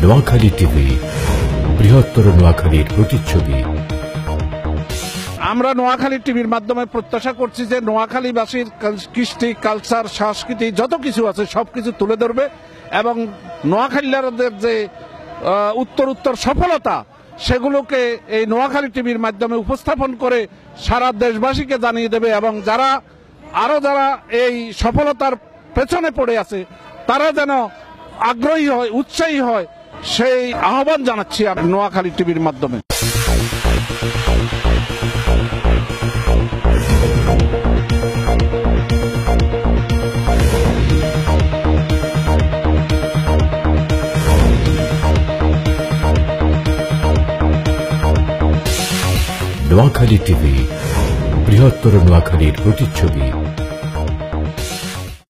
Noakhali TV, বৃহত্তর নোয়াখালীর প্রতিচ্ছবি। আমরা নোয়াখালী টিভির মাধ্যমে প্রত্যাশা করছি যে নোয়াখালীবাসীর কৃষ্টি, কালচার, সংস্কৃতি যত কিছু আছে সবকিছু তুলে ধরবে এবং নোয়াখালীদের যে উত্তর সফলতা সেগুলোকে এই নোয়াখালী টিভির মাধ্যমে উপস্থাপন করে সারা দেশবাসীকে জানিয়ে দেবে এবং যারা এই সফলতার পেছনে পড়ে আছে তারা যেন আগ্রহী হয়, উৎসাহী হয়, সেই আহ্বান জানাচ্ছি আমি নোয়াখালী টিভির মাধ্যমে। নোয়াখালী টিভি, বৃহত্তর নোয়াখালীর প্রতিচ্ছবি।